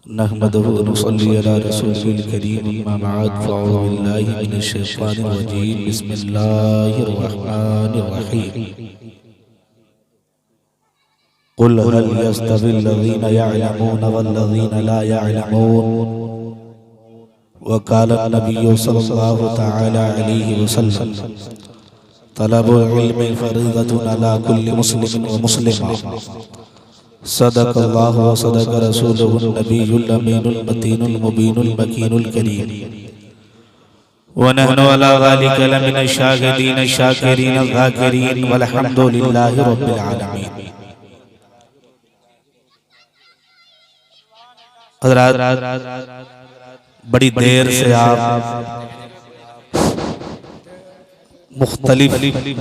नहमदुहु व नसल्ली अला रसूलिल करीम अम्मा बअद फ़अऊज़ु बिल्लाहि मिनश शैतानिर रजीम बिस्मिल्लाहिर रहमानिर रहीम क़ुल हल यस्तविल लज़ीना यअलमून वल्लज़ीना ला यअलमून व क़ाला नबिय्यु सल्लल्लाहु तआला अलैहि वसल्लम तलबुल इल्मि फ़रीज़तुन अला कुल्लि मुस्लिमिन व मुस्लिमा सदक़ल्लाहु व सदक़ रसूलुहुन नबियुल अमीनुल मतीनुल मुबीनुल मकीनुल करीम व नहनु अला ज़ालिका लमिनश शाहिदीन शाकिरीन ज़ाकिरीन वल्हम्दुलिल्लाहि रब्बिल आलमीन। हज़रात, बड़ी देर से आप मुख्तलिफ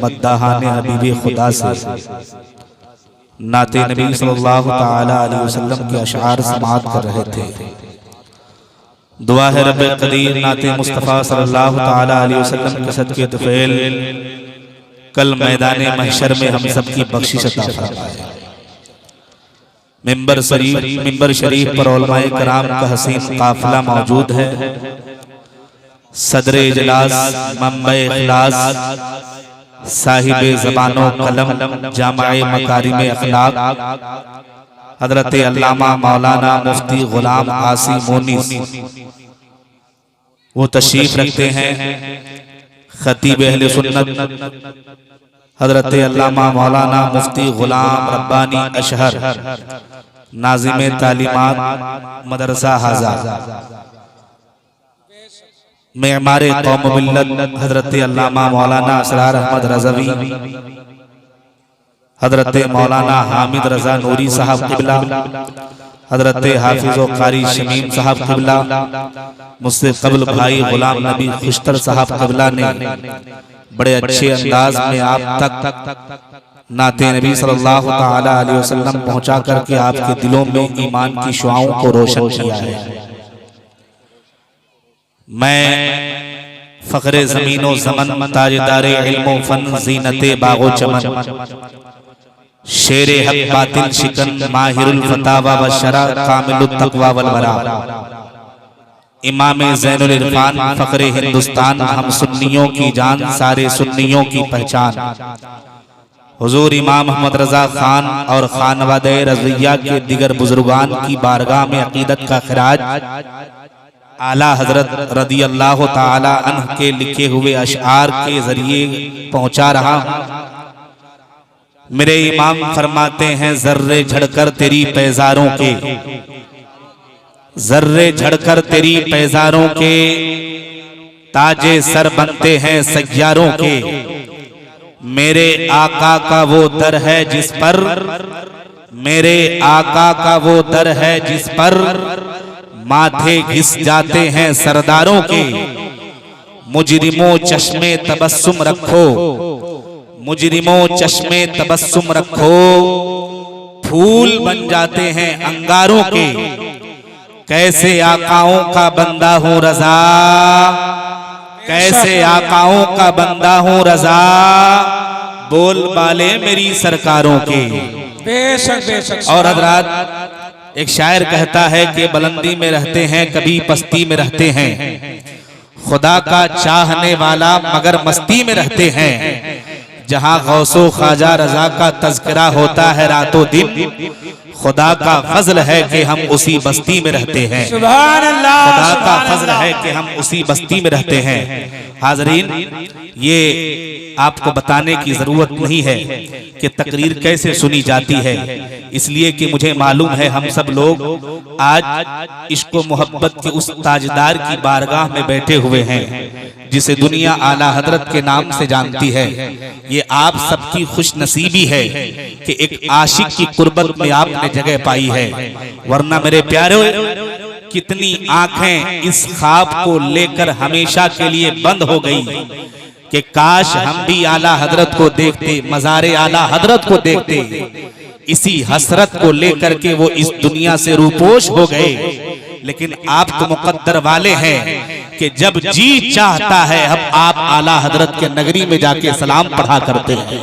मद्दाहाने हबीबे खुदा से नाते नबी सल्लल्लाहु ताला अलैहि वसल्लम के अशआर समाअत कर रहे थे। दुआ है रब्बे कदीर नाते मुस्तफ़ा सल्लल्लाहु ताला अलैहि वसल्लम के सदके तुफैल कल मैदाने महशर में हम सब की बख्शिश अता फरमाए। मिंबर शरीफ पर उलमाए कराम का हसीन काफिला मौजूद है। सदरे इजलास मंबे इखलास साहिबे ज़बानो कलम जामाए मकारिमे अखलाक हजरत अल्लामा मौलाना मुफ्ती गुलाम आसिम मोनीस वो तशरीफ रखते हैं। खतीब अहले सुन्नत हजरत अल्लामा मौलाना मुफ्ती गुलाम रब्बानी अशहर नाज़िमे तालीमात मदरसा हाजा मेमारे कौम मिल्लत हजरत अल्लामा मौलाना असरार अहमद रज़वी हजरत मौलाना हामिद रज़ा नूरी साहब क़िबला हजरत हाफिज़ व क़ारी शमीम साहब क़िबला मुझसे क़ब्ल भाई गुलाम नबी खुश्तर साहब क़िबला ने बड़े अच्छे अंदाज में आप तक नाते नबी सल्लल्लाहु ताला अलैहि वसल्लम पहुँचा करके आपके दिलों में ईमान की शुआओं को रोशन किया है। मैं फ़ख्रे ज़मीनो ज़मन ताजदारे इल्मो फ़न ज़ीनते बागो चमन शेरे हक बातिल शिकन माहिरुल फ़तावा व शरा कामिलुत तक़वा वल वरा इमाम ज़ैनुल इरफ़ान फ़ख्रे हिंदुस्तान हम सुन्नियों की जान सारे सुन्नियों की पहचान हुज़ूर इमाम अहमद रज़ा खान और खानवादे रज़िया के दिगर बुजुर्गान की बारगाह में अक़ीदत का खिराज आला हजरत रदी अल्लाह ताला अन्ह के लिखे हुए अशआर के जरिए पहुंचा रहा हूं। मेरे इमाम फरमाते हैं जर्रे झड़कर तेरी पैजारों के जर्रे झड़कर तेरी पैजारों के ताजे सर बनते हैं सैयारों के मेरे आका का वो दर है जिस पर मेरे आका का वो दर है जिस पर माथे घिस जाते हैं सरदारों के मुजरिमों चश्मे तबस्सुम रखो मुजरिमों चश्मे तबस्सुम रखो फूल बन जाते हैं अंगारों के कैसे आकाओं का बंदा हूँ रजा कैसे आकाओं का बंदा हूँ रजा बोल बाले मेरी सरकारों के। बेशक बेशक। और हज़रात, एक शायर कहता है कि बुलंदी में रहते हैं कभी पस्ती में रहते हैं खुदा का चाहने वाला मगर मस्ती में रहते हैं जहां गौसो ख्वाजा रजा का तज़किरा होता है रातों दिन खुदा का फजल है कि हम उसी बस्ती में रहते हैं। सुभान अल्लाह। खुदा का फजल है कि हम उसी बस्ती में रहते हैं। हाज़रीन, ये आपको बताने की जरूरत नहीं है कि तकरीर कैसे सुनी जाती है, इसलिए कि मुझे मालूम है हम सब लोग आज इश्क़ मोहब्बत के उस ताजदार की बारगाह में बैठे हुए हैं जिसे दुनिया आला हजरत के नाम से जानती है। ये आप सबकी खुश नसीबी है कि एक आशिक की कुर्बत में आपने जगह पाई है, वरना मेरे प्यारे कितनी आंखें इस ख्वाब को लेकर हमेशा के लिए बंद हो गई कि काश हम भी आला हजरत को देखते, मज़ारे आला हजरत को देखते। इसी हसरत को लेकर के वो इस दुनिया से रूपोश हो गए। लेकिन आप तो मुकद्दर वाले हैं कि जब जी चाहता है अब आप आला हजरत के नगरी में जाके सलाम पढ़ा करते हैं।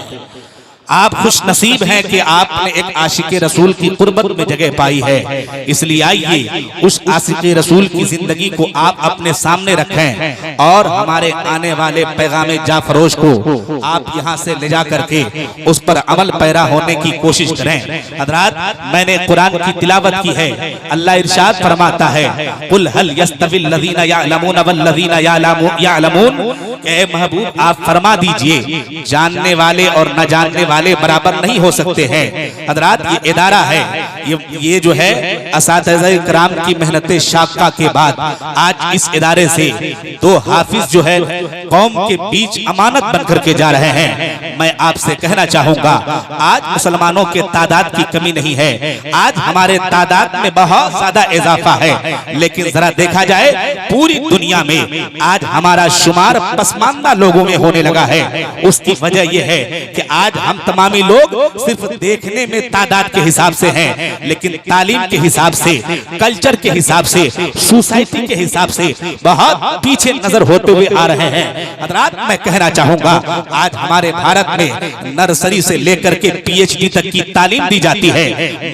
आप खुश नसीब हैं कि आपने एक आशिक रसूल की कुर्बत में जगह पाई है। इसलिए आइए उस आशिक रसूल की जिंदगी को आप अपने सामने रखें और हमारे आने वाले पैगामे जाफरोश को आप यहाँ से ले जा करके उस पर अमल पैरा होने की कोशिश करें। हज़रात, मैंने कुरान की तिलावत की है। अल्लाह इरशाद फरमाता है, कुल हल यस्तविल लज़ीना यअलमून वल्लज़ीना यअलमून, ए महबूब आप फरमा दीजिए जानने वाले और न जानने वाले बराबर नहीं हो सकते हैं। हज़रात, ये इदारा है, ये जो है असातिज़ा किराम की मेहनत शाक़ा के बाद आज इस इदारे से दो हाफिज जो है कौम के बीच अमानत बनकर के जा रहे हैं। मैं आपसे कहना चाहूंगा, आज मुसलमानों के तादाद की कमी नहीं है, आज हमारे तादाद में बहुत ज्यादा इजाफा है, लेकिन जरा देखा जाए पूरी दुनिया में आज हमारा शुमार पसमानदा लोगों में होने लगा है। उसकी वजह यह है कि आज हम तमामी लोग सिर्फ देखने में तादाद के हिसाब से हैं, लेकिन तालीम के हिसाब से, कल्चर के हिसाब से, सोसाइटी के हिसाब से बहुत पीछे नजर होते हुए आ रहे हैं। हज़रात, मैं कहना चाहूंगा आज हमारे भारत में नर्सरी से लेकर के पीएचडी तक की तालीम दी जाती है।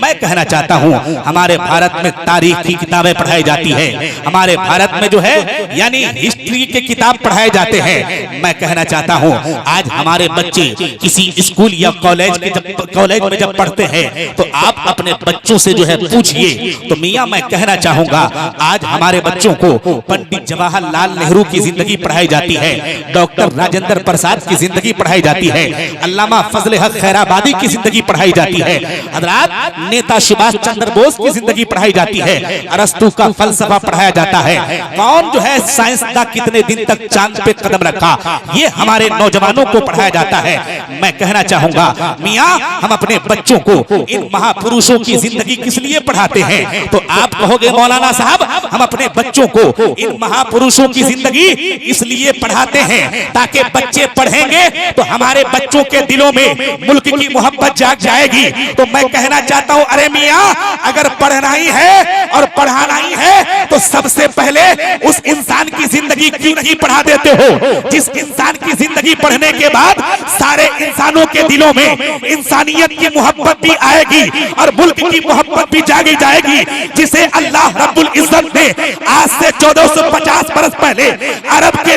मैं कहना चाहता हूं हमारे भारत में तारीख की किताबें पढ़ाई जाती है, हमारे भारत में जो है यानी हिस्ट्री के किताब पढ़ाए जाते हैं। मैं कहना चाहता हूं आज हमारे बच्चे किसी स्कूल या कॉलेज में जब पढ़ते हैं तो आप अपने बच्चों से जो है पूछिए, तो मियां मैं कहना चाहूंगा आज हमारे बच्चों को पंडित जवाहरलाल नेहरू की जिंदगी पढ़ाई जाती है, डॉक्टर राजेंद्र प्रसाद की जिंदगी पढ़ाई जाती है, अल्लामा फजल हक खैराबादी की जिंदगी पढ़ाई जाती है। हज़रात, नेता सुभाष चंद्र बोस की जिंदगी पढ़ाई जाती है, अरस्तु का फलसफा पढ़ाया जाता है, कौन जो है साइंसदान कितने दिन तक चांद पे कदम रखा, ये हमारे नौजवानों को पढ़ाया जाता है। मैं कहना चाहूंगा मियां, हम अपने बच्चों को इन महापुरुषों की जिंदगी किस लिए पढ़ाते हैं? तो आप कहोगे मौलाना साहब हम अपने बच्चों को इन महापुरुषों की जिंदगी इसलिए पढ़ाते हैं ताकि बच्चे पढ़ेंगे तो हमारे बच्चों के दिलों में मुल्क की मोहब्बत जाग जाएगी। तो मैं कहना चाहता हूं, अरे मियां, अगर पढ़ना ही है और पढ़ाना ही है तो सबसे पहले उस इंसान की जिंदगी क्यों नहीं पढ़ा देते हो जिस इंसान की जिंदगी पढ़ने के बाद सारे इंसानों के दिलों में इंसानियत की मोहब्बत भी आएगी और मुल्क की मोहब्बत भी जागी जाएगी, जिसे अल्लाह रब्बुल इज्जत ने आज से 1450 बरस पहले अरब के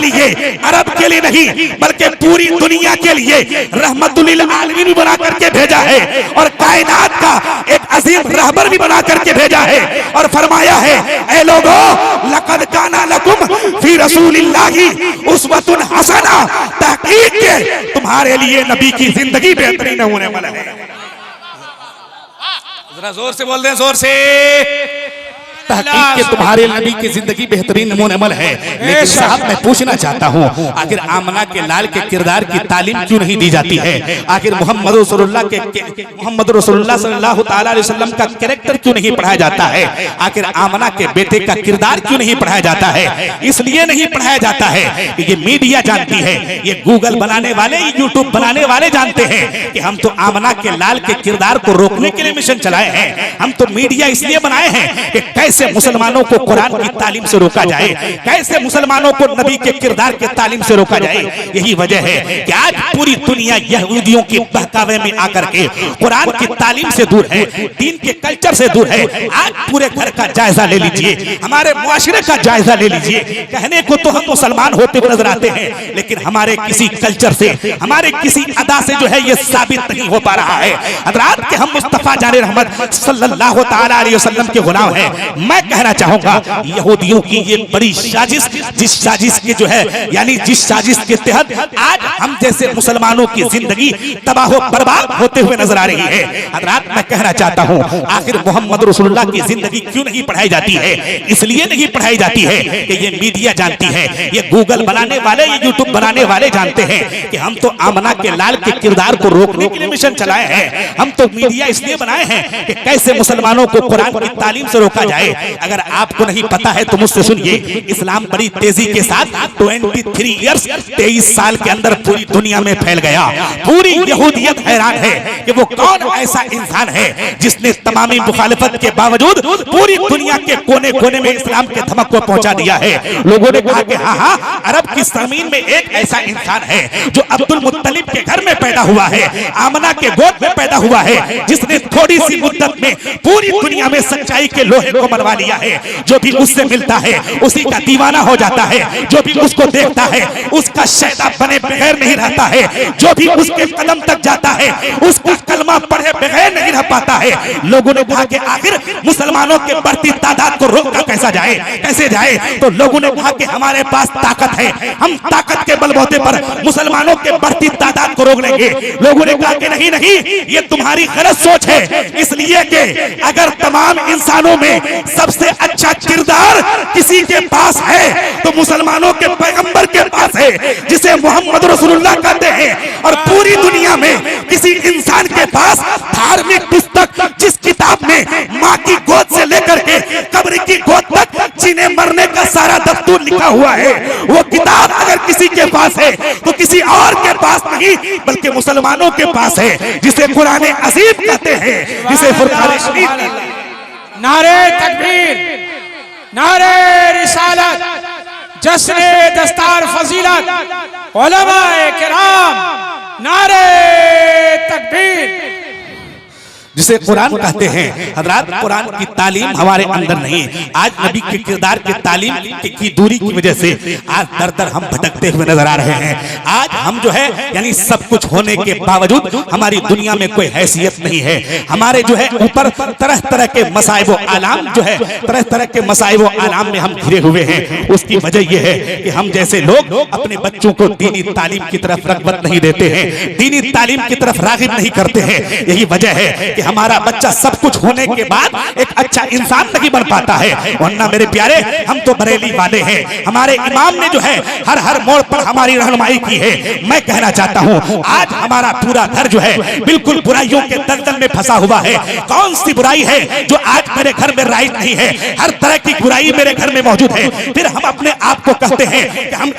लिए नहीं बल्कि पूरी दुनिया के लिए रहमतुल लिल आलमीन बना करके भेजा है और कायनात का एक अजीम रहबर भी बना करके भेजा है और फरमाया है, ऐ लोगों, लक़द काना लकुम फी रसूलिल्लाहि उस्वतुन हसना, तहकीक के तुम्हारे लिए नबी की जिंदगी बेहतरीन होने वाला है। जरा जोर से बोल दें, जोर से। तहकीक के तुम्हारे नबी की जिंदगी बेहतरीन नमूनेमल है। लेकिन साहब मैं पूछना चाहता हूँ, आखिर आमना के लाल के किरदार की तालीम क्यों नहीं दी जाती है? आखिर मोहम्मद रसूलुल्लाह सल्लल्लाहु तआला अलैहि वसल्लम का कैरेक्टर क्यों नहीं पढ़ाया जाता है? आखिर आमना के बेटे का किरदार क्यों नहीं पढ़ाया जाता है? इसलिए नहीं पढ़ाया जाता है कि ये मीडिया जानती है, ये गूगल बनाने वाले, यूट्यूब बनाने वाले जानते हैं कि हम तो आमना के लाल के किरदार को रोकने के लिए मिशन चलाए हैं। हम तो मीडिया इसलिए बनाए हैं कि कैसे मुसलमानों को कुरान की तालीम से रोका जाए, कैसे मुसलमानों को नबी के किरदार के तालीम से रोका जाए। यही वजह है कि आज पूरी दुनिया यहूदियों के बहकावे में आकर के कुरान की तालीम से दूर है, दीन के कल्चर से दूर है। आज पूरे घर का जायजा ले लीजिए, हमारे मुआशरे का जायजा ले लीजिए। कहने को तो हम मुसलमान होते हुए नजर आते हैं, लेकिन हमारे किसी कल्चर से, हमारे किसी अदा से जो है ये साबित नहीं हो पा रहा है हज़रात कि हम मुस्तफा जाने रहमत सल्लल्लाहु तआला अलैहि वसल्लम के गुलाम हैं। मैं कहना चाहूंगा यहूदियों की ये बड़ी साजिश, जिस साजिश के जो है यानी जिस साजिश के तहत आज हम जैसे मुसलमानों की जिंदगी तबाह बर्बाद होते हुए नजर आ रही है। हज़रात, मैं कहना चाहता हूं, आखिर मोहम्मद रसूलुल्लाह की जिंदगी क्यों नहीं पढ़ाई जाती है? इसलिए नहीं पढ़ाई जाती है कि ये मीडिया जानती है, ये गूगल बनाने वाले, ये यूट्यूब बनाने वाले जानते हैं कि हम तो आमना के लाल के किरदार को रोकने के लिए मिशन चलाए हैं। हम तो मीडिया इसलिए बनाए हैं कि कैसे मुसलमानों को कुरान की तालीम से रोका जाए, अगर आपको नहीं पता है तो मुझसे सुनिए, इस्लाम बड़ी तेजी के साथ 23 ईयर्स 23 साल के अंदर पूरी दुनिया में फैल गया। पूरी यहूदियत हैरान है कि वो कौन ऐसा इंसान है जिसने तमामी मुखालिफत के बावजूद पूरी दुनिया के कोने कोने में इस्लाम के धमक को पहुंचा दिया है। लोगों ने कहा कि हाँ हाँ, अरब की जमीन में एक ऐसा इंसान है जो अब्दुल मुत्तलिब के घर में पैदा हुआ है, आमना के गोद में पैदा हुआ है, जिसने थोड़ी सी मुद्दत में पूरी दुनिया में सच्चाई के लोहे को मनवा लिया है। जो भी उससे मिलता है उसी का दीवाना हो जाता है, जो भी उसको देखता है उसका शैतान बने बगैर नहीं रहता है, जो भी उसके कदम तक जाता है उसका कलमा पढ़े बगैर नहीं रह पाता है। लोगों ने कहा कि आखिर मुसलमानों के बढ़ती तादाद को रोका कैसे जाए? तो लोगों ने कहा कि हमारे पास ताकत है, हम ताकत के बलबूते पर मुसलमानों के बढ़ती तादाद को रोक लेंगे। लोगों ने कहा कि नहीं नहीं, ये तुम्हारी गलत सोच है, इसलिए कि अगर तमाम इंसानों में सबसे अच्छा किरदार किसी के पास है तो मुसलमानों के पैगंबर के पास है, जिसे मोहम्मद रसूलुल्लाह कहते हैं। और पूरी दुनिया में किसी इंसान के पास धार्मिक पुस्तक, जिस किताब में माँ की गोद से लेकर के कब्र की गोद तक जीने मरने का सारा दस्तूर लिखा हुआ है, वो किताब अगर किसी के पास है तो किसी और के पास नहीं बल्कि मुसलमानों के पास है, जिसे कुरान अजीम कहते हैं, जिसे फुरकान शरीफ। नारे तकबीर, नारे रिसालत, जश्न दस्तार फजीलत, उलमाए किराम, नारे तकबीर, जिसे कुरान कहते हैं। हजरात, कुरान की तालीम हमारे अंदर नहीं। आज नबी के किरदार की तालीम की दूरी की वजह से आज दर दर हम भटकते हुए नजर आ रहे हैं। आज हम जो है यानी सब कुछ होने के बावजूद हमारी दुनिया में कोई हैसियत नहीं है। हमारे जो है ऊपर तरह तरह के मसाइब व आलाम जो है, तरह तरह के मसाइब व आलाम में हम घिरे हुए हैं। उसकी वजह यह है कि हम जैसे लोग अपने बच्चों को दीनी तालीम की तरफ रग़बत नहीं देते हैं, दीनी तालीम की तरफ राग़िब नहीं करते हैं। यही वजह है हमारा बच्चा सब कुछ होने के बाद एक अच्छा इंसान नहीं बन पाता है। वरना मेरे प्यारे, हम तो बरेली वाले हैं, हमारे इमाम ने जो है हर मोड़ पर हमारी रहनुमाई की है। मैं कहना चाहता हूं, आज हमारा पूरा घर जो है बिल्कुल बुराइयों के दलदल में फंसा हुआ है। कौन सी बुराई है जो आज मेरे घर में राइज नहीं है? हर तरह की बुराई मेरे घर में मौजूद है। फिर हम अपने आप को कहते हैं कि हम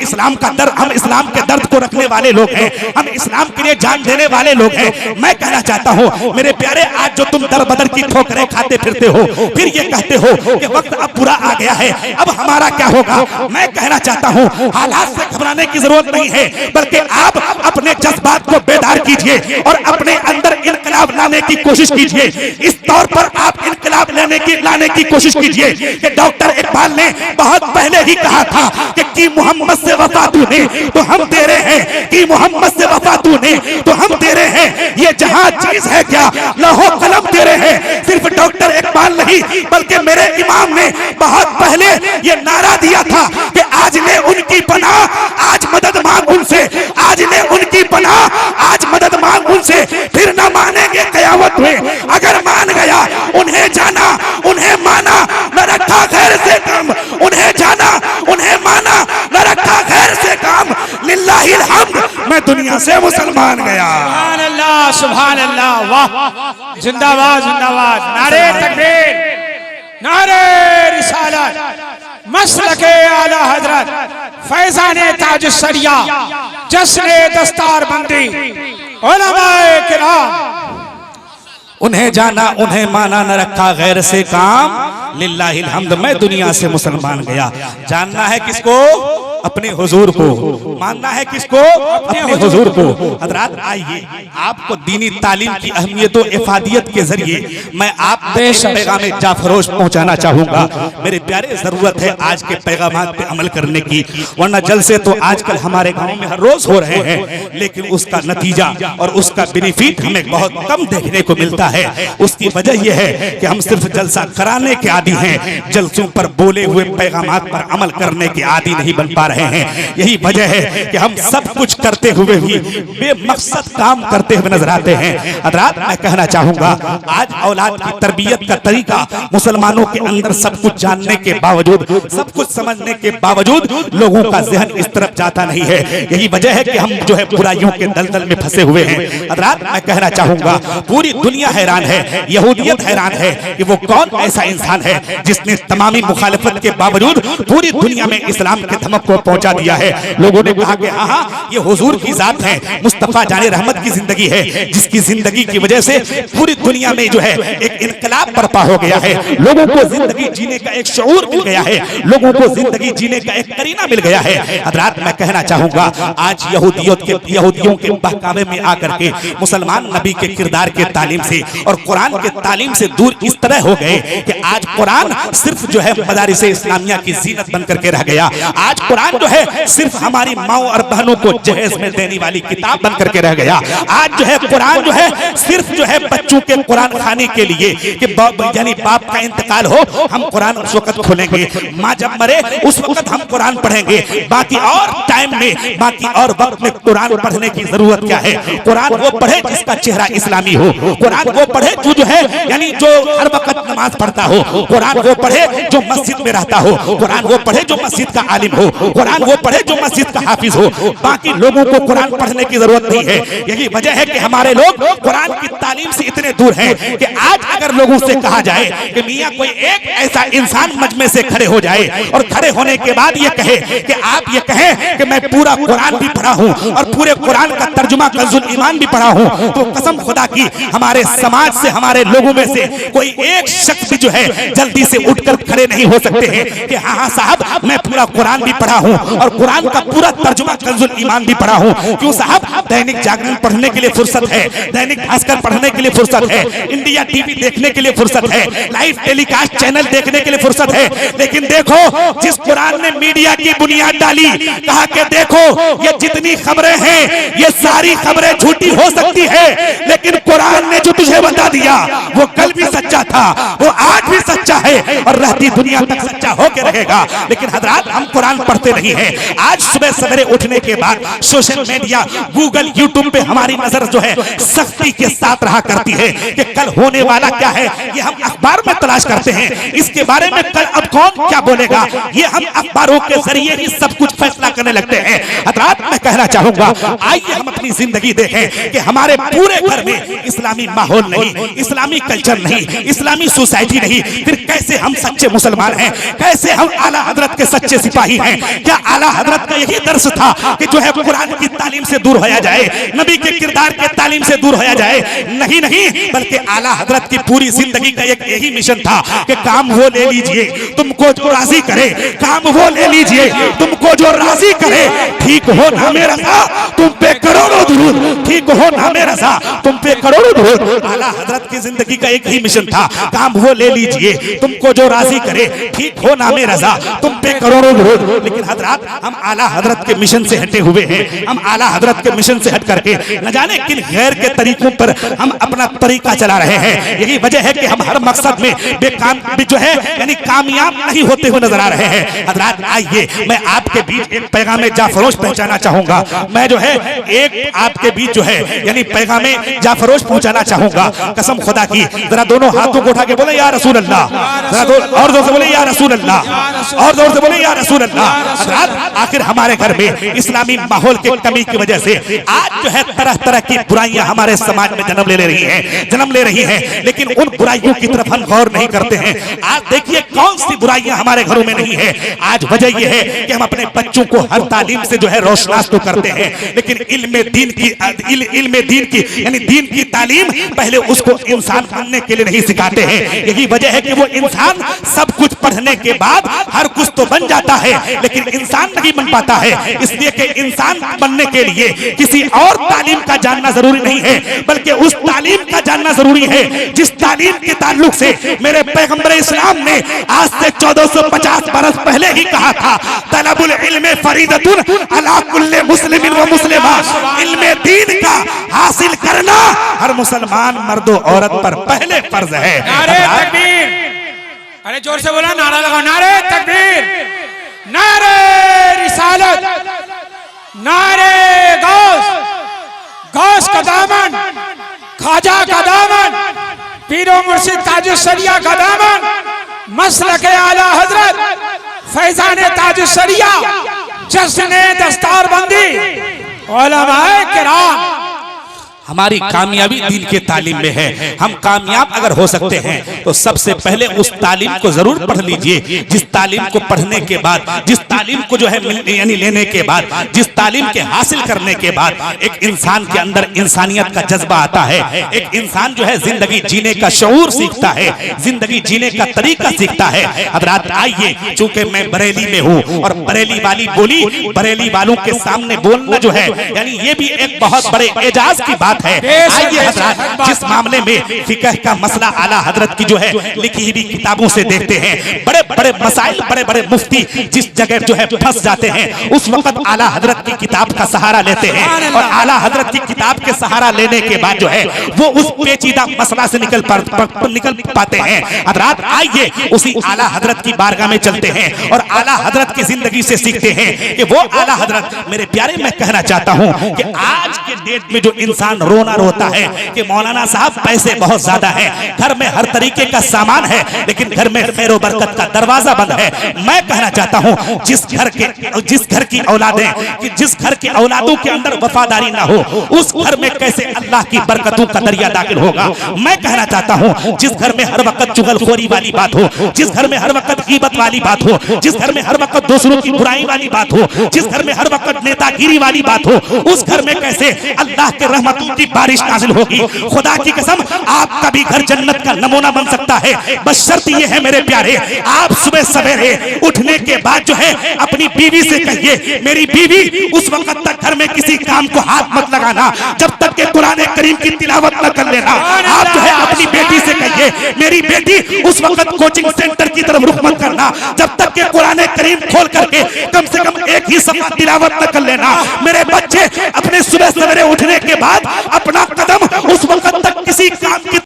इस्लाम के दर्द को रखने वाले लोग हैं, हम इस्लाम के लिए जान देने वाले लोग हैं। मैं कहना चाहता हूं मेरे प्यारे, आज जो तुम दर बदर की ठोकरें खाते फिरते हो, फिर ये कहते हो कि वक्त अब बुरा आ गया है, अब हमारा क्या होगा? मैं कहना चाहता हूं, हालात से घबराने की जरूरत नहीं है, बल्कि आप अपने जज्बात को बेदार कीजिए और अपने अंदर इनकलाब लाने की कोशिश कीजिए। इस तौर पर आप इनकलाब लाने की कोशिश कीजिए कि डॉक्टर इकबाल ने बहुत पहले ही कहा था कि मोहम्मद से वफा तूने तो हम तेरे हैं, कि मोहम्मद से वफा तूने तो हम तेरे हैं। ये जहां चीज है क्या, लौहो कलम तेरे हैं। सिर्फ डॉक्टर इकबाल नहीं बल्कि मेरे इमाम ने बहुत पहले ये नारा दिया था कि आज ले उनकी पनाह, आज मदद मांग उनसे, आज ले उनकी पनाह, आज मदद मांग उनसे, फिर न मानेंगे कयामत में। अगर मान गया उन्हें जाना, उन्हें माना, न रखा गैर से काम, उन्हें जाना, उन्हें माना, न रखा गैर से काम। लिल्लाहिल हम्द, मैं दुनिया से मुसलमान गया। सुभान अल्लाह, सुभान अल्लाह, वाह, जिंदाबाद जिंदाबाद, नारे तकबीर, नारे रिसालत, मसलके आला हजरत, फैजाने ताज सरिया, जश्ने दस्तार बंदी, उलमाए किराम। उन्हें जाना, उन्हें माना, न रखा गैर से काम। लिल्लाहिल हम्द, मैं दुनिया से मुसलमान गया। जानना है किसको? अपने हुजूर को। मानना है किसको? अपने हुजूर को। हजरात, आइए आपको दीनी तालीम की अहमियत और इफादियत के जरिए मैं आप पैगाम जाफरोश पहुंचाना चाहूंगा। मेरे प्यारे, जरूरत है आज के पैगाम पे अमल करने की, वरना जलसे तो आजकल हमारे गाँव में हर रोज हो रहे हैं, लेकिन उसका नतीजा और उसका बेनिफिट हमें बहुत कम देखने को मिलता है। उसकी वजह यह है कि हम सिर्फ जलसा कराने के आदी हैं, जलसों पर बोले हुए पैगाम पर अमल करने के आदी नहीं बन पा रहे। रहे हैं। यही वजह है कि हम सब कुछ करते हुए भी बेमकसद काम करते हुए नजर आते हैं। हज़रात, मैं कहना चाहूंगा आज औलाद की तरबियत का तरीका मुसलमानों के अंदर सब कुछ जानने के बावजूद, सब कुछ समझने के बावजूद लोगों का ज़हन इस तरफ जाता नहीं है। यही वजह है कि हम जो है बुराइयों के दलदल में फंसे हुए हैं। हज़रात, मैं कहना चाहूंगा पूरी दुनिया हैरान है, यहूदियत हैरान है कि वो कौन ऐसा इंसान है जिसने तमामी मुखालिफत के बावजूद पूरी दुनिया में इस्लाम के धमक को पहुंचा दिया है। लोगों ने कहा कि हाँ, ये हुजूर की जात है, मुस्तफा जाने रहमत की जिंदगी है, जिसकी जिंदगी की वजह से पूरी दुनिया में जो है एक इनकलाब बर्पा हो गया है। लोगों को जिंदगी जीने का एक शऊर मिल गया है, लोगों को जिंदगी जीने का एक करीना मिल गया है। हज़रात, मैं कहना चाहूंगा आज यहूदियों के बहकावे में आकर के मुसलमान नबी के किरदार के तालीम से और कुरान के तालीम से दूर इस तरह हो गए कि आज कुरान सिर्फ जो है मदारिस इस्लामिया की जीनत बन करके रह गया। आज कुरान जो है सिर्फ हमारी माओ और बहनों को जहेज में देने वाली किताब बन करके रह गया। आज जो है कुरान जो है सिर्फ जो है बच्चों के कुरान खाने के लिए कि यानी बाप का इंतकाल हो हम कुरान उस वक्त खोलेंगे, माँ जब मरे उस वक्त हम कुरान पढ़ेंगे, बाकी और टाइम में, बाकी और वक्त में कुरान पढ़ने की जरूरत क्या है? कुरान वो पढ़े जिसका चेहरा इस्लामी हो, कुरान वो पढ़े जो है यानी जो हर वक्त नमाज पढ़ता हो, कुरान वो पढ़े जो मस्जिद में रहता हो, कुरान वो पढ़े जो मस्जिद का आलिम हो, कुरान वो पढ़े जो मस्जिद का हाफिज हो। बाकी लोगों को कुरान पढ़ने की जरूरत नहीं है। यही वजह है कि हमारे लोग कुरान की तालीम से इतने दूर हैं कि आज अगर लोगों से कहा जाए कि मियां कोई एक ऐसा इंसान मजमे से खड़े हो जाए और खड़े होने के बाद ये कहे कि आप ये कहें कि मैं पूरा कुरान भी पढ़ा हूं और पूरे कुरान का तर्जुमा कंजुल ईमान भी पढ़ा हूं, तो कसम खुदा की हमारे समाज से, हमारे लोगों में से कोई एक शख्स भी जो है जल्दी से उठकर खड़े नहीं हो सकते हैं कि हाँ साहब मैं पूरा कुरान भी पढ़ा हूं और कुरान का पूरा तर्जुमा कंजुल ईमान भी पढ़ा हूं। क्यों साहब? दैनिक जागरण पढ़ने के लिए फुर्सत है, दैनिक भास्कर पढ़ने के लिए फुर्सत है, इंडिया टीवी देखने के लिए फुर्सत है, लाइव टेलीकास्ट चैनल देखने के लिए फुर्सत है। लेकिन देखो जिस कुरान ने मीडिया की बुनियाद डाली, कहा कि देखो ये जितनी खबरें हैं ये सारी खबरें झूठी हो सकती है, लेकिन कुरान ने जो तुझे बता दिया वो कल भी सच्चा था, वो आज भी सच्चा है और रहती दुनिया तक सच्चा होकर रहेगा। लेकिन हजरात हम कुरान पढ़ते नहीं हैं। आज सुबह सवेरे उठने के बाद सोशल मीडिया, गूगल, यूट्यूब पे हमारी नजर जो है सख्ती के साथ रहा करती है कि कल होने वाला क्या है ये हम अखबार में तलाश करते हैं, इसके बारे में कल अब कौन क्या बोलेगा ये हम अखबारों के जरिए ही सब कुछ फैसला करने लगते हैं। हजरात मैं कहना चाहूंगा आइए हम अपनी जिंदगी देखें कि हमारे पूरे घर में इस्लामी माहौल नहीं, इस्लामी कल्चर नहीं, इस्लामी सोसाइटी नहीं, फिर कैसे हम सच्चे मुसलमान हैं? कैसे हम आला हजरत के सच्चे सिपाही हैं? क्या आला हजरत का यही दर्श था कि जो है कुरान की तालीम से दूर होया जाए, नबी के किरदार के तालीम से दूर होया जाए? नहीं नहीं, बल्कि आला हजरत की पूरी जिंदगी का एक यही मिशन था कि काम वो ले लीजिए तुमको जो राजी करे, काम वो ले लीजिए तुमको जो राजी करे, ठीक हो ना मेरा तुम पे करोड़ों दुरूद, ठीक हो ना मेरा तुम पे करोड़ों दुरूद। आला हजरत की जिंदगी का एक ही मिशन था, काम वो ले लीजिए तुमको जो राजी करे, ठीक हो ना मेरा तुम पे करोड़ों दुरूद। लेकिन हजरत हम आला हजरत के मिशन से हटे हुए हैं, हम आला हजरत के मिशन से हट करके न जाने किन गैर के तरीकों पर हम अपना तरीका चला रहे हैं। यही वजह है कि हम हर मकसद में बेकाम जो है यानी कामयाब नहीं होते हुए नजर आ रहे हैं। हजरत आइए मैं आपके बीच एक पैगाम जाफरोश पहुंचाना चाहूंगा, मैं जो है एक आपके बीच जो है यानी पैगाम जाफरोश पहुंचाना चाहूंगा। कसम खुदा की जरा दोनों हाथों को उठा के बोले या रसूल अल्लाह, जरा और जोर से बोले या रसूल अल्लाह, और जोर से बोले या रसूल अल्लाह। आखिर हमारे घर में इस्लामी माहौल की कमी की वजह से आज जो है तरह तरह की बुराइयां हमारे समाज में जन्म ले रही हैं, लेकिन उन बुराइयों की तरफ हम गौर नहीं करते हैं। आज देखिए कौन सी बुराइयां हमारे घरों में नहीं है। आज वजह यह है कि हम अपने बच्चों को हर तालीम से जो है रोशनास तो करते हैं, लेकिन इल्म दीन की यानी दीन की तालीम पहले उसको इंसान बनने के लिए नहीं सिखाते हैं। यही वजह है कि वो इंसान सब कुछ पढ़ने के बाद हर कुछ तो बन जाता है लेकिन इंसान नहीं बन पाता है। इसलिए कि इंसान बनने के लिए किसी और तालीम का जानना जरूरी नहीं है, बल्कि उस तालीम का जानना जरूरी है जिस तालीम के ताल्लुक से मेरे पैगंबर इस्लाम ने आज से 1450 बरस पहले ही कहा था, तलबुल इल्म फरीदतुन अला कुल्ले मुस्लिमिन व मुस्लिमा। इल्म दीन का हासिल करना हर मुसलमान मर्दो औरत पर पहले फर्ज है। नारे तकबीर, अरे जोर से बोला, नारा लगाओ, नारे तकबीर, नारे रिसालत। नारे गौस, गौस का दामन, खाजा का दामन, पीरो मुर्शिद ताजुस्सरिया का दामन, मसलके आला हजरत फैजान ताजुस्सरिया, जश्न दस्तारबंदी, उलमाए किराम। हमारी कामयाबी दीन के तालीम में है। हम कामयाब अगर हो सकते हैं तो सबसे पहले उस तालीम को जरूर पढ़ लीजिए, जिस तालीम को पढ़ने के बाद, जिस तालीम को जो है यानी लेने के बाद, जिस तालीम के हासिल करने के बाद एक इंसान के अंदर इंसानियत का जज्बा आता है, एक इंसान जो है जिंदगी जीने का शऊर सीखता है, जिंदगी जीने का तरीका सीखता है। हज़रात आइए, चूंकि मैं बरेली में हूँ और बरेली वाली बोली, बरेली वालों के सामने बोलना जो है यानी ये भी एक बहुत बड़े एजाज की बात है। आइए हज़रात, जिस मामले में फिकह का मसला आला हजरत की जो है लिखी हुई किताबों से देखते हैं, बड़े बड़े मसाइल, बड़े बड़े मुफ्ती जिस जगह जो है फंस जाते हैं, उस वक्त आला हजरत की किताब का सहारा लेते हैं और आला हजरत की किताब के सहारा लेने के बाद जो है वो उस पेचीदा मसला से निकल पाते हैं। हज़रात आइए, उसी आला हजरत की बारगाह में चलते हैं और आला हजरत की जिंदगी से सीखते हैं कि वो आला हजरत। मेरे प्यारे, मैं कहना चाहता हूं कि आज के डेट में जो इंसान रोना रोता है कि मौलाना साहब पैसे बहुत ज्यादा है, घर में हर तरीके का सामान है, लेकिन घर में खैर व बरकत का दरवाजा बंद है। मैं कहना चाहता हूं जिस घर की औलादें, कि जिस घर के औलादों के अंदर वफादारी ना हो, उस घर में कैसे अल्लाह की बरकतों का दरिया दाखिल होगा। मैं कहना चाहता हूं जिस घर में हर वक्त चुगलखोरी वाली बात हो, जिस घर में हर वक्त गीबत वाली बात हो, जिस घर में हर वक्त दूसरों की बुराई वाली बात हो, जिस घर में हर वक्त नेतागिरी वाली बात हो, उस घर में कैसे अल्लाह के रहमतों की बारिश नाजिल होगी। खुदा की कसम, आपका भी घर जन्नत का नमूना बन सकता है, बस शर्त ये है मेरे प्यारे, आप सुबह सवेरे उठने के बाद जो है अपनी बीवी से कहिए, मेरी बीवी उस वक्त तक घर में किसी काम को हाथ मत लगाना जब तक के कुरान करीम की तिलावत न कर लेना। आप जो है अपनी बेटी से कहिए, मेरी बेटी उस वक्त कोचिंग सेंटर की तरफ रुख मत करना जब तक के कुरान करीम खोल करके कम से कम एक ही सफा तिलावत न कर लेना। मेरे बच्चे अपने सुबह सवेरे उठने के बाद अपना कदम उस वक्त तक किसी काम की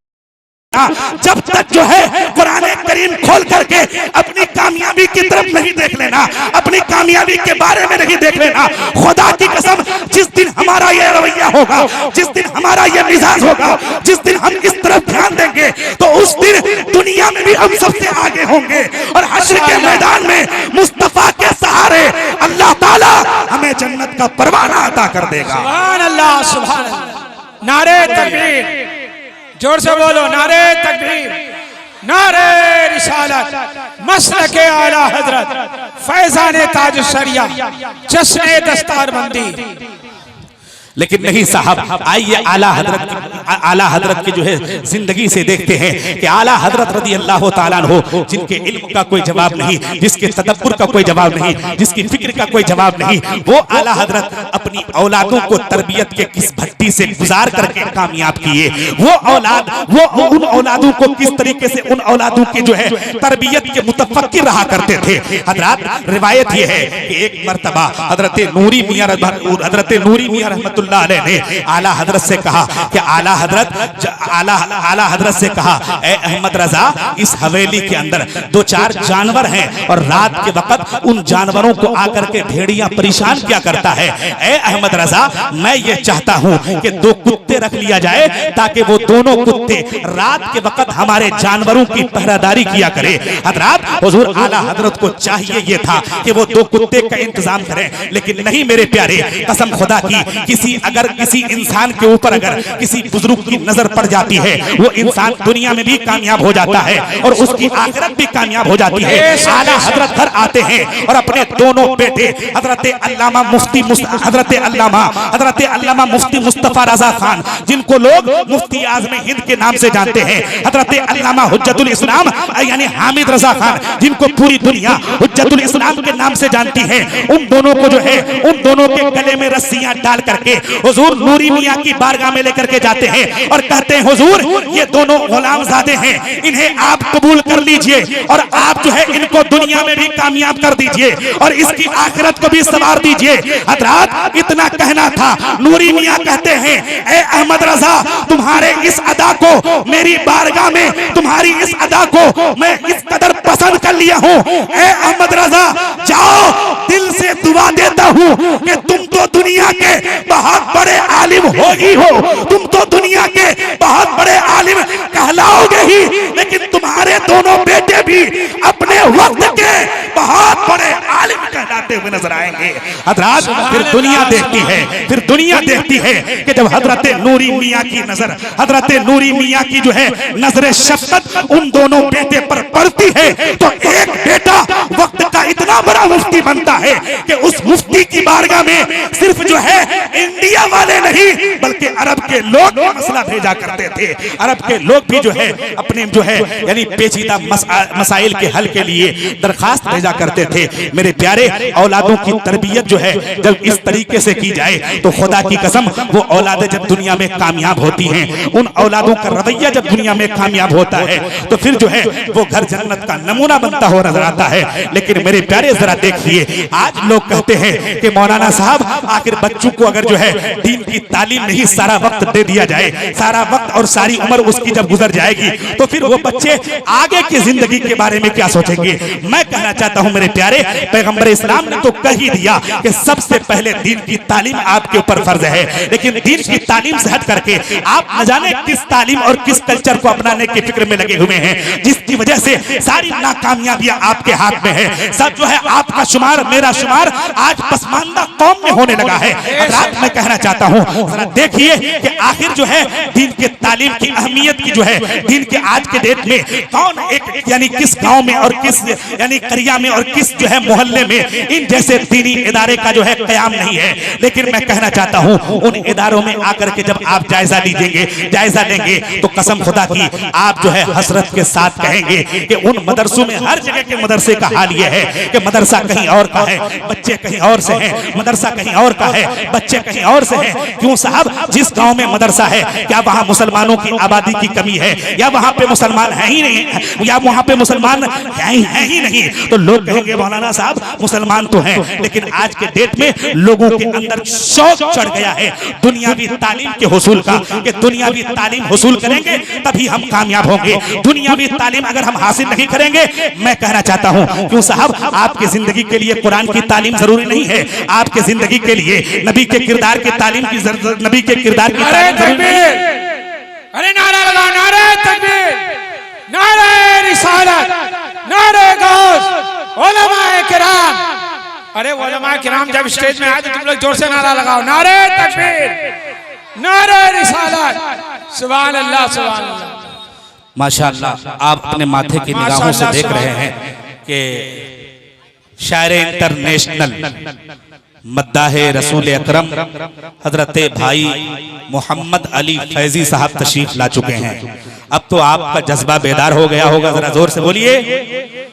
जब तक जो है कुरान करीम खोल करके अपनी कामयाबी की तरफ नहीं देख लेना, अपनी कामयाबी के बारे में नहीं देख लेना। खुदा की कसम, जिस दिन हमारा ये रवैया होगा, जिस दिन हमारा ये मिजाज होगा, जिस दिन हम इस तरफ ध्यान देंगे, तो उस दिन दुनिया में भी हम सबसे आगे होंगे और हश्र के मैदान में मुस्तफा के सहारे अल्लाह ताला हमें जन्नत का परवाना अता कर देगा। सुभान अल्लाह, सुभान अल्लाह। नारे तकबीर, जोर से बोलो, नारे तकबीर, नारे रिसालत, मसलके आला हजरत फैजान ताजुस्सरिया, जश्न दस्तारबंदी। लेकिन नहीं साहब, आइए आला हजरत की जो है जिंदगी से देखते हैं कि आला हजरत रज़ी अल्लाह ताला अन्हु, जिनके इल्म का कोई जवाब नहीं, जिसके तदब्बुर का कोई जवाब नहीं, जिसकी फिक्र का कोई जवाब नहीं, वो आला हजरत अपनी औलादों को तरबियत के किस भट्टी से गुजार करके कामयाब किए। वो औलाद, वो उन औलादों को किस तरीके से उन औलादों की जो है तरबियत के मुतफक्किर रहा करते थे। हजरत रिवायत ये है कि एक मर्तबा हजरत नूरी मियां रहमतुल्लाह अलैह ने आला हजरत से कहा कि आला हजरत से कहा, ए अहमद रजा, इस हवेली के अंदर दो चार जानवर हैं और रात के वक्त उन जानवरों को आकर के भेड़िया परेशान किया करता है। ए अहमद रजा, मैं ये चाहता हूं कि दो कुत्ते रख लिया जाए ताकि वो दोनों कुत्ते रात के वक्त हमारे जानवरों की पहरादारी किया करे। हजरत हुजूर आला हजरत को चाहिए ये था कि वो दो कुत्ते का इंतजाम करें, लेकिन नहीं मेरे प्यारे, कसम खुदा की, अगर किसी इंसान के ऊपर अगर किसी बुजुर्ग की नजर पड़ जाती है, वो इंसान दुनिया में भी कामयाब हो जाता है और उसकी आखिरत भी कामयाब हो जाती है। आला हजरत घर आते हैं और अपने दोनों बेटे हजरत अल्लामा मुफ्ती मुस्तफा रजा खान, जिनको लोग मुफ्ती आज़म हिंद के नाम से जानते हैं, हजरत अल्लामा हुज्जतुल इस्लाम यानी हामिद रजा खान, जिनको पूरी दुनिया हुज्जतुल इस्लाम के नाम से जानती है, उन दोनों को जो है, उन दोनों के गले में रस्सियां डाल करके हुजूर नूरी मियां की बारगाह में लेकर के जाते हैं और कहते हैं, हुजूर ये दोनों गुलामजादे हैं, इन्हें आप कबूल कर लीजिए और आप जो है इनको दुनिया में भी कामयाब कर दीजिए और इसकी आखिरत को भी संवार दीजिए। हजरत इतना कहना था, नूरी मियां कहते हैं, ए अहमद रजा, तुम्हारे इस अदा को मेरी बारगाह में, तुम्हारी इस अदा को मैं इस कदर पसंद कर लिया हूं, ए अहमद रजा, जाओ, दिल से दुआ देता हूं कि तुम तो दुनिया के बहुत बड़े आलिम हो ही हो, तुम तो दुनिया के बहुत बड़े आलिम कहलाओगे ही, लेकिन तुम्हारे दोनों बेटे भी अपने वक्त के बहुत बड़े आलिम कहलाते हुए नजर आएंगे। हजरात फिर दुनिया देखती है, फिर दुनिया देखती है कि जब हजरत नूरी मियां की नजर, हजरत नूरी मियां की जो है नजर शफकत उन दोनों बेटे पर पड़ती है, तो एक बेटा वक्त का इतना बड़ा मुफ्ती बनता है कि उस मुफ्ती की बारगाह में सिर्फ जो है इंडिया वाले नहीं बल्कि अरब के लोग मसला भेजा करते थे। अरब के लोग भी जो है अपने जो है यानी पेचीदा मसाइल के हल के लिए दरखास्त भेजा करते थे। मेरे प्यारे, औलादों की तरबियत जो है जब इस तरीके से की जाए तो खुदा की कसम वो औलादें जब दुनिया में कामयाब होती हैं, उन औलादों का रवैया जब दुनिया में कामयाब होता है तो फिर जो है वो घर जन्नत का नमूना बनता हुआ नजर आता है। लेकिन मेरे प्यारे जरा देखिए, आज लोग कहते हैं कि मौलाना साहब आखिर बच्चों को अगर जो है दीन की तालीम नहीं सारा वक्त दे दिया जाए, सारा वक्त और सारी उम्र उसकी जब गुजर जाएगी तो फिर वो बच्चे आगे की जिंदगी के बारे में क्या सोचेंगे। मैं कहना चाहता हूं मेरे प्यारे, पैगंबर इस्लाम ने तो कह ही दिया कि सबसे पहले दीन की तालीम आपके ऊपर फर्ज है, लेकिन दीन की तालीम से हट करके आप न जाने किस तालीम और किस कल्चर को अपनाने की फिक्र में लगे हुए हैं, जिसकी वजह से सारी नाकामयाबियां आपके हाथ में है। सब जो है आपका शुमार, मेरा शुमार आज पसमानदा कौम में होने लगा है। रात मैं कहना चाहता हूं जरा देखिए कि आखिर जो है दीन के तालीम की अहमियत की जो है दीन के आज के डेट में कौन एक यानी किस गांव में और किस यानी करिया में और किस जो है मोहल्ले में इन जैसे दीनी इदारे का जो है कयाम नहीं है। लेकिन मैं कहना चाहता हूं उन इदारों में आकर के जब आप जायजा लीजिएंगे, जायजा लेंगे तो कसम खुदा की आप जो है हसरत के साथ कहेंगे कि उन मदरसों में हर जगह के मदरसे का हाल यह है कि मदरसा कहीं और का है, बच्चे कहीं और से हैं, मदरसा कहीं और का है, बच्चे कहीं और से हैं। क्यों साहब, जिस गांव में मदरसा है क्या वहां मुसलमानों की आबादी की कमी है, या वहां पे मुसलमान है ही नहीं, या वहां पे मुसलमान है ही नहीं, तो लोग कहेंगे मौलाना साहब मुसलमान तो हैं, लेकिन आज के डेट में लोगों के अंदर शौक चढ़ गया है दुनियावी तालीम के हुसूल का कि दुनियावी तालीम हुसूल करेंगे तभी हम कामयाब होंगे। दुनियावी तालीम अगर हम हासिल नहीं करेंगे, मैं कहना चाहता हूं क्यों साहब, आपकी जिंदगी के लिए कुरान की तालीम जरूरी नहीं है, आपके जिंदगी के लिए नबी के किरदार की तालीम की नबी के किरदार की तालीम जरूरी नहीं है। अरे नारा लगाओ, नारे तकबीर, नारे रिसालत, नारे गौस, उलमाए किराम। अरे उलमाए किराम जब स्टेज में आए तो तुम लोग जोर से नारा लगाओ, नारे तकबीर, नारे रिसालत, सुभान अल्लाह, सुभान अल्लाह। माशाअल्लाह, आप अपने माथे की निगाहों से देख रहे हैं कि शायर इंटरनेशनल मद्दाहे रसूल अकरम हजरत भाई मोहम्मद अली फैजी साहब तशरीफ ला चुके हैं। अब तो आपका जज्बा बेदार हो गया होगा, जरा जोर से बोलिए।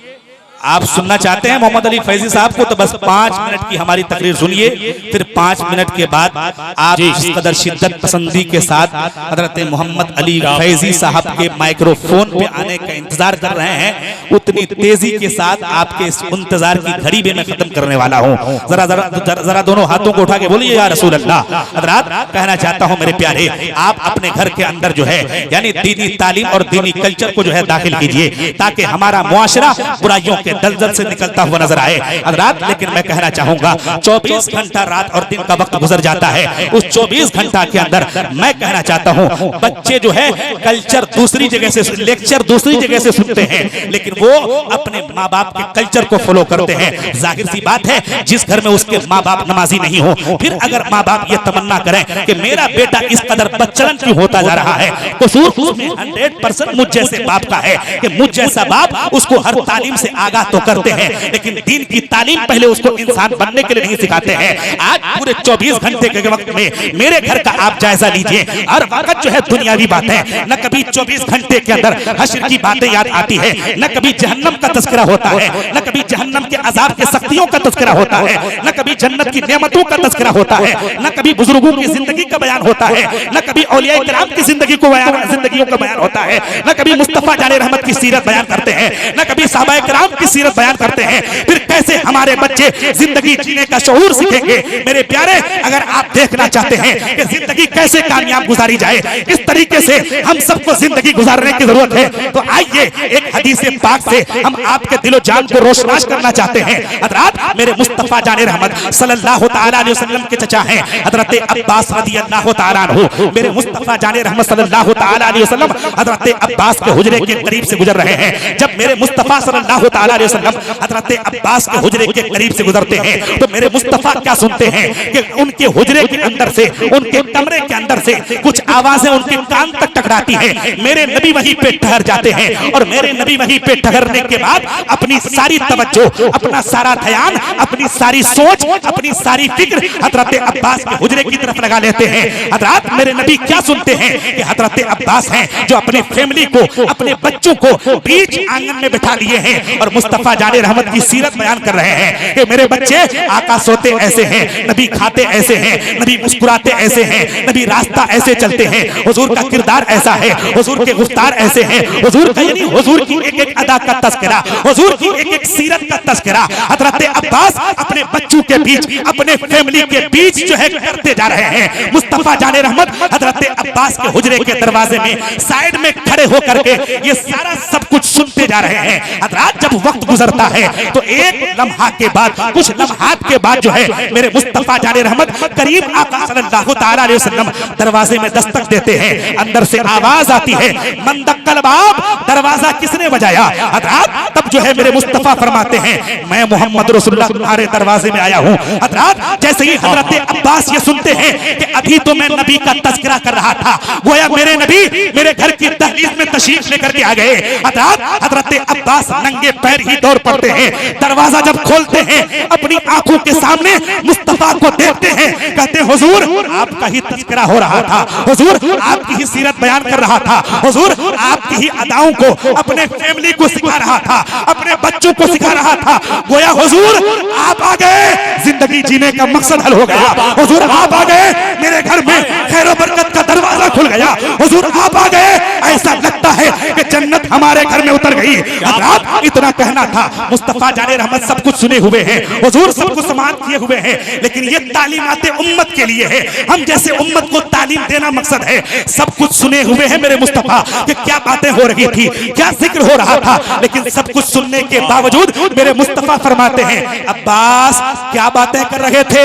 आप सुनना चाहते हैं मोहम्मद अली फैजी साहब को, तो बस 5 मिनट की हमारी तकरीर सुनिए, फिर 5 मिनट के बाद आप इस कदर शिद्दत पसंदी के साथ हजरत मोहम्मद अली फैजी साहब के माइक्रोफोन पे आने का इंतजार कर रहे हैं, उतनी तेजी के साथ आपके इस इंतजार की घड़ी भी मैं खत्म करने वाला हूँ। जरा जरा जरा दोनों हाथों को उठा के बोलिए या रसूल अल्लाह। हजरात कहना चाहता हूँ मेरे प्यारे, आप अपने घर के अंदर जो है यानी दीनी तालीम और दीनी कल्चर को जो है दाखिल कीजिए ताकि हमारा मुआशरा बुराइयों के दलदल से निकलता हुआ नजर आए। हजरात लेकिन मैं कहना चाहूंगा 24 घंटा रात और दिन का वक्त गुजर जाता है, उस 24 घंटा के अंदर मैं कहना चाहता हूं बच्चे जो है कल्चर दूसरी जगह से, लेक्चर दूसरी जगह से सुनते हैं, लेकिन वो अपने माँ बाप के कल्चर को फॉलो करते हैं। जाहिर सी बात है जिस घर में उसके माँ बाप नमाजी नहीं हो, फिर अगर माँ बाप ये तमन्ना करें कि मेरा बेटा इस कदर बदचलन क्यों होता जा रहा है, कसूर उसमें 100% मुझ जैसे बाप का है कि मुझ जैसा बाप उसको हर तालीम से आगाह तो करते हैं, लेकिन दीन की तालीम पहले उसको इंसान बनने के लिए नहीं सिखाते हैं। आज पूरे 24 घंटे के वक्त में मेरे घर का आप जायजा लीजिए, हर वक्त जो है दुनियावी बातें, न कभी 24 घंटे के अंदर हश्र की बातें याद आती है, न कभी जहन्नम का तज़किरा होता है, न कभी जहन्नम के अजाब के सख्तियों का तज़किरा होता है, न कभी जन्नत की नेमतों का तज़किरा होता है, न कभी बुजुर्गों की जिंदगी का बयान होता है, न कभी औलिया किराम की जिंदगियों का बयान होता है, न कभी मुस्तफा जाने रहमत की सीरत बयान करते हैं, न कभी सहाबा किराम की सीरत बयान करते हैं। फिर कैसे हमारे बच्चे जिंदगी जीने का शऊर सीखेंगे। मेरे प्यारे, अगर आप देखना चाहते हैं कि जिंदगी कैसे कामयाब गुजारी जाए, किस तरीके से हम सबको जिंदगी गुजारने की जरूरत है, तो आइए एक हदीस पाक से हम आपके दिलो जान को रोशनाश करना चाहते हैं। हजरत मेरे मुस्तफा जाने रहमत सल्लल्लाहु तआला अलैहि वसल्लम के चचा हैं हजरत अब्बास रदियल्लाहु तआला अन्हु। मेरे मुस्तफा जाने रहमत सल्लल्लाहु तआला अलैहि वसल्लम हजरत अब्बास के हुजरे के करीब से गुजर रहे हैं। जब मेरे मुस्तफा सल्लल्लाहु तआला अलैहि वसल्लम हजरत अब्बास के हुजरे के करीब से गुजरते हैं तो मेरे मुस्तफा क्या सुनते हैं कि उनके हुजरे के अंदर से, उनके कमरे के अंदर से कुछ आवाजें उनके कान तक टकराती हैं। मेरे नबी वहीं पे ठहर जाते हैं और मेरे नबी वहीं पे ठहरने के बाद अपनी सारी तवज्जो, अपना सारा ध्यान, अपनी सारी सोच, अपनी सारी फिक्र हजरत अब्बास के हुजरे की तरफ लगा लेते हैं। हजरत मेरे नबी क्या सुनते हैं कि हजरत अब्बास हैं जो अपने फैमिली को, अपने बच्चों को बीच आंगन में बिठा लिए हैं और मुस्तफा जाने रहमत की सीरत बयान कर रहे हैं कि मेरे बच्चे, आका सोते ऐसे हैं, नबी खाते ऐसे हैं, नबी मुस्कुराते ऐसे हैं, नबी रास्ता ऐसे चलते हैं, हुजूर का किरदार ऐसा है, हुजूर के गुफ्तार ऐसे हैं, हुजूर का यानी हुजूर की एक एक अदा का तस्करा, हुजूर की एक एक सीरत का तस्करा हजरत अब्बास अपने बच्चों के बीच, अपने फैमिली के बीच जो है करते जा रहे हैं। मुस्तफा जाने रहमत हजरत अब्बास के हुजरे के दरवाजे में साइड में खड़े होकर के ये सारा सब कुछ सुनते जा रहे हैं। हजरत जब वक्त गुजरता है तो एक लम्हा के बाद, कुछ लम्हात के बाद जो है मेरे मुस्तफा जाने रहमत करीब आका सल्लल्लाहु तआला अलैहि वसल्लम दरवाजे में दस्तक देते हैं। अंदर से आवाज आती है, मन दक्कल बाब, दरवाजा किसने बजाया? हजरत तब जो है मेरे मुस्तफा फरमाते हैं, मैं मोहम्मद रसूलुल्लाह तुम्हारे दरवाजे में आया हूं। हजरत जैसे ही हजरत अब्बास ये सुनते हैं कि अभी तो मैं नबी का तज़किरा कर रहा था, गोया मेरे नबी मेरे घर की दहलीज में तशरीफ लेकर के आ गए। हजरत अब्बास नंगे पैर ही दौड़ पड़ते हैं। दरवाजा जब खोलते हैं अपनी आंखों के सामने मुस्तफा को देखते हैं, कहते हैं हुजूर आपका ही तज़किरा हो रहा था, हुजूर आपकी ही सीरत बयान कर रहा था, हुजूर आपकी ही अदाओं को अपने फैमिली को सिखा रहा था, अपने बच्चों को सिखा रहा था। गोया हुजूर आप आ गए, जिंदगी जीने का मकसद हल हो गया। हुजूर आप आ गए, मेरे घर में खैर और बरकत का दरवाजा खुल गया। हुजूर आप आ गए, ऐसा लगता है कि जन्नत हमारे घर में उतर गई। हजरत इतना कहना था। मुस्तफा जाने रहमत सब कुछ सुने हुए हैं, हुजूर सब कुछ समाअत किए हुए हैं, लेकिन ये तालीमात उम्मत के लिए है। हम जैसे उम्मत को तालीम देना मकसद है। सब कुछ सुने हुए हैं मेरे मुस्तफा कि क्या बातें हो रही थी, क्या जिक्र हो रहा था, लेकिन सब कुछ सुनने के बावजूद मेरे मुस्तफा फरमाते हैं, अब्बास क्या बातें कर रहे थे,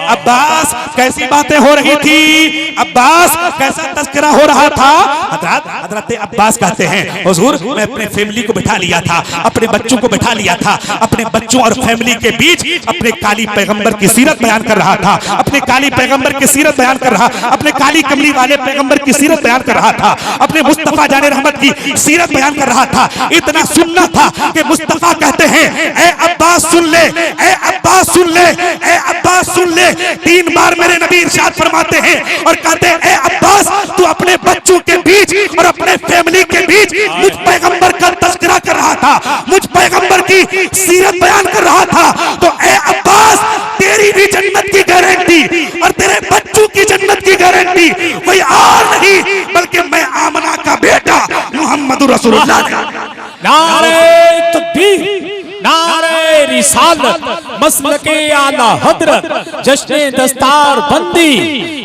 अब्बास कैसी बातें हो रही थी, अब्बास कैसा तज़किरा हो रहा था। हजरत अब्बास कहते हैं, हुजूर मैं अपने फैमिली को बिठा लिया था, अपने बच्चों को बिठा लिया था, अपने बच्चों और फैमिली के बीच अपने काली पैगंबर की सीरत बयान कर रहा था, अपने काली पैगंबर की सीरत बयान कर रहा, अपने काली कमली वाले पैगंबर की सीरत बयान कर रहा था, अपने मुस्तफा जाने रहमत की सीरत बयान कर रहा था। इतना सुनना था कि मुस्तफा कहते हैं, ए अब्बास सुन ले, ए अब्बास सुन ले, ए अब्बास सुन ले। 3 बार मेरे नबी इरशाद फरमाते हैं और कहते हैं, ए अब्बास तू अपने बच्चों के बीच और अपने फैमिली के बीच मुझ पैगंबर का तज़किरा कर रहा था, मुझ पैगंबर की सीरत बयान कर रहा था। तो ए अब्बास तेरी भी जन्नत की गारंटी और तेरे बच्चों की जन्नत की गारंटी कोई और नहीं बल्कि मैं आमना का बेटा मोहम्मद रसूलुल्लाह ने। नारे तकबीर, नारे रिसालत, मसलके आला हजरत, जश्न दस्तार बंदी,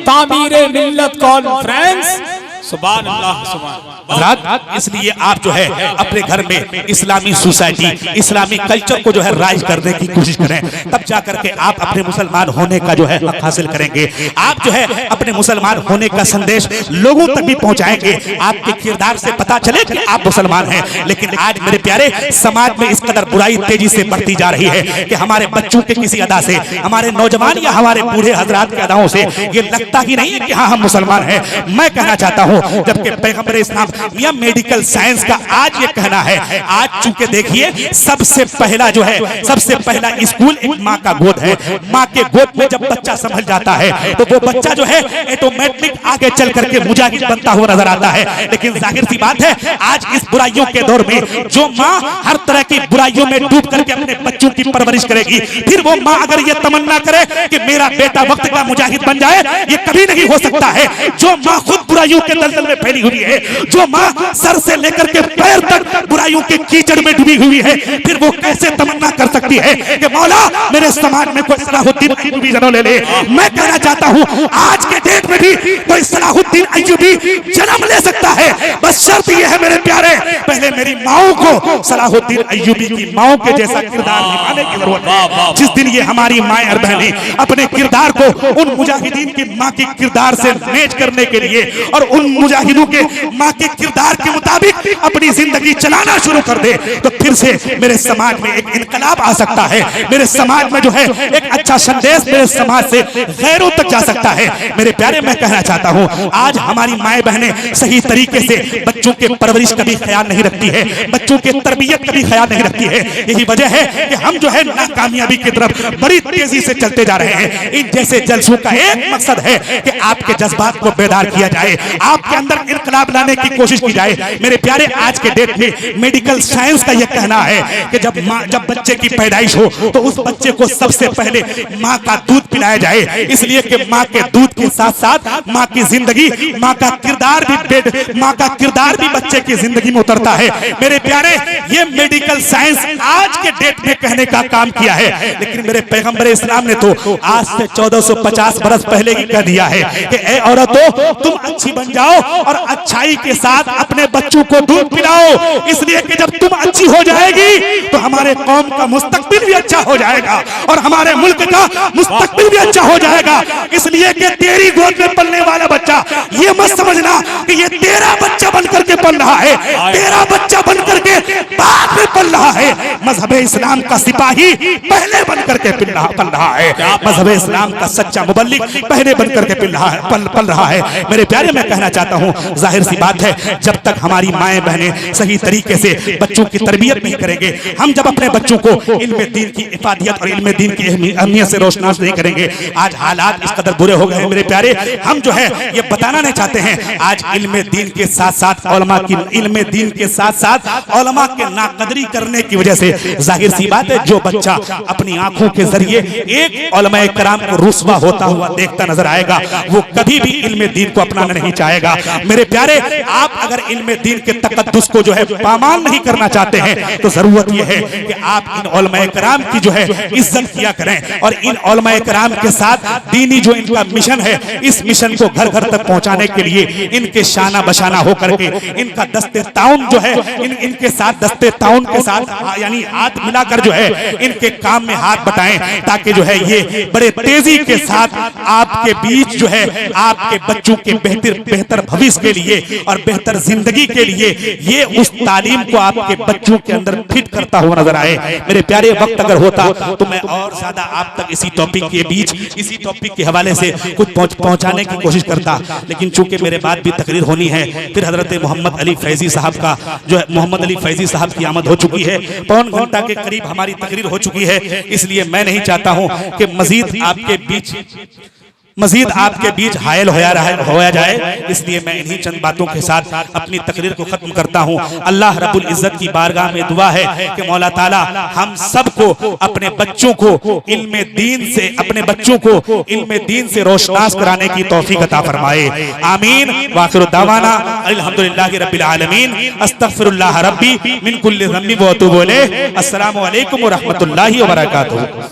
तामीरे मिल्लत कॉन्फ्रेंस। सुभान अल्लाह, सुभान। इसलिए आप जो है अपने घर में इस्लामी सोसाइटी, इस्लामी कल्चर को जो है राइज करने की कोशिश करें, तब जाकर के आप अपने मुसलमान होने का जो है हक हासिल करेंगे। आप जो है अपने मुसलमान होने का संदेश लोगों तक भी पहुंचाएंगे। आपके किरदार से पता चले कि आप मुसलमान हैं। लेकिन आज मेरे प्यारे समाज में इस कदर बुराई तेजी से बढ़ती जा रही है कि हमारे बच्चों के किसी अदा से, हमारे नौजवान या हमारे बूढ़े हजरात के अदाओं से ये लगता ही नहीं है कि हाँ हम मुसलमान हैं। मैं कहना चाहता हूँ, जबकि पैगंबर इस्लाम या मेडिकल साइंस का आज ये कहना है, आज चूंकि देखिए सबसे पहला जो है, सबसे पहला स्कूल एक माँ का गोद है। माँ के गोद में जब बच्चा संभल जाता है तो वो बच्चा जो है ऑटोमेटिक आगे चल करके मुजाहिद बनता हुआ नजर आता है। लेकिन जाहिर सी बात है आज इस बुराइयों के दौर में जो माँ हर तरह की बुराइयों में डूब करके अपने बच्चों की परवरिश करेगी, फिर वो माँ अगर ये तमन्ना करे कि मेरा बेटा वक्त का मुजाहिद बन जाए, ये कभी नहीं हो सकता है। जो माँ खुद बुराइयों के दलदल में फैली हुई है, जो माँ सर से लेकर के पैर तक बुराइयों के कीचड़ में डूबी हुई है, फिर वो कैसे तमन्ना कर सकती है कि मौला मेरे समाज में कोई सलाहुद्दीन अय्यूबी जन्म ले ले। मैं कहना चाहता हूँ आज के डेट में भी कोई सलाहुद्दीन अय्यूबी जन्म ले सकता है, बस शर्त यह है मेरे प्यारे, पहले मेरी माओ को सलाहुद्दीन अय्यूबी की माओ के जैसा किरदार निभाने की जरूरत है। जिस दिन ये हमारी माएं और बहनें अपने किरदार को उन मुजाहिदीन की मां के किरदार से मैच करने के लिए और उन मुजाहिदों के मां के किरदार के मुताबिक अपनी जिंदगी चलाना शुरू कर दे, तो फिर से मेरे समाज में एक इनकलाब आ सकता है, मेरे समाज में जो है एक अच्छा संदेश मेरे समाज से गैरों तक जा सकता है। मेरे प्यारे, मैं कहना चाहता हूं आज हमारी माएं बहनें सही तरीके से बच्चों के परवरिश का भी ख्याल नहीं रखती है, बच्चों के तरबियत का भी ख्याल नहीं रखती है। यही वजह है कि हम जो है नाकामयाबी की तरफ बड़ी तेजी से चलते जा रहे हैं। इन जैसे जलसों का एक मकसद है कि आपके जज्बात को बेदार किया जाए, आपके अंदर इनकलाब लाने की कोशिश की जाए। मेरे प्यारे, आज के डेट में मेडिकल साइंस का यह कहना है कि जब बच्चे की पैदाइश हो तो उस बच्चे को सबसे पहले माँ का दूध पिलाया जाए, इसलिए कि माँ के दूध के साथ साथ माँ की जिंदगी, माँ का किरदार भी बच्चे की जिंदगी में उतरता है। मेरे प्यारे, ये मेडिकल साइंस आज के डेट में कहने का काम किया है, लेकिन मेरे पैगंबर इस्लाम ने तो आज से 1450 बरस पहले ही कह दिया है कि ए औरतों, तुम अच्छी बन जाओ और अच्छाई के साथ अपने बच्चों को दूध पिलाओ, इसलिए कि जब तुम अच्छी हो जाएगी तो हमारे कौम का मुस्तकबिल भी अच्छा हो जाएगा और हमारे मुल्क का मुस्तकबिल भी अच्छा हो जाएगा। इसलिए कि तेरी गोद में पलने वाला बच्चा, ये मत समझना कि ये तेरा बच्चा बन करके पल रहा है, तेरा बच्चा बन करके बाद में पल रहा है। मजहब इस्लाम का सिपाही पहले बन करके पल रहा है, मजहब इस्लाम का सच्चा मुबल्लिग पहले बन करके पल रहा है। मेरे प्यारे, मैं कहना चाहता हूँ जाहिर सी बात है, जब तक हमारी माएं बहनें सही तरीके से बच्चों की तरबियत नहीं करेंगे, हम जब अपने बच्चों को इल्म दीन की इफादियत और इल्म दीन की अहमियत से रोशनास नहीं करेंगे, आज हालात इस कदर बुरे हो गए हैं मेरे प्यारे, हम जो है ये बताना नहीं चाहते हैं। आज इल्म दीन के साथ साथ उलमा की उलमा के नाकदरी करने की वजह से जाहिर सी बात है, जो बच्चा अपनी आंखों के जरिए एक उलमा कराम को रुस्वा होता हुआ देखता नजर आएगा, वो कभी भी इल्म दीन को अपनाना नहीं चाहेगा। मेरे प्यारे, आप अगर इल्म दीन के तकद्दुस को जो है पामाल नहीं करना चाहते हैं, तो जरूरत यह है कि आप इन उलमा कराम की जो है इज्जत किया करें और इन उलमा कराम के साथ दीनी जो इनका मिशन है, इस मिशन को घर घर तक पहुंचाने के लिए इनके शाना बशाना होकर के इनका दस्ते ताउन जो है, इनके साथ दस्ते ताउन के साथ यानी हाथ मिलाकर जो है इनके काम में हाथ बटाएं, ताकि जो है ये बड़े तेजी के साथ आपके बीच जो है आपके बच्चों के बेहतर भविष्य के लिए और बेहतर जिंदगी के लिए ये उस तालीम को आपके बच्चों के अंदर फिट करता हुआ नजर आए। मेरे प्यारे, वक्त अगर होता तो मैं और ज्यादा आप तक इसी टॉपिक के बीच, इसी टॉपिक के हवाले से कुछ पहुंचाने की कोशिश करता, लेकिन चूंकि मेरे बाद भी तकरीर होनी है, फिर हजरत मोहम्मद अली फैजी साहब का जो है मोहम्मद अली फैजी साहब की आमद हो चुकी है, पौन घंटा के करीब हमारी तकरीर हो चुकी है, इसलिए मैं नहीं चाहता हूं कि मजीद आपके बीच हायल होया जाए, इसलिए मैं इन्हीं चंद बातों के साथ अपनी तकरीर को खत्म करता हूं। अल्लाह रब्बुल इज्जत की बारगाह में दुआ है कि मौला ताला हम सबको अपने बच्चों को इल्म दीन से रोशनास कराने की तौफीक अता फरमाए। आमीन। वाखिरु दावाना अल्हम्दुलिल्लाहि रब्बिल आलमीन, अस्तगफिरुल्लाह रब्बी मिन कुल्लि ज़म्बि व अतूबु इलैह। अस्सलामु अलैकुम व रहमतुल्लाहि व बरकातुहू।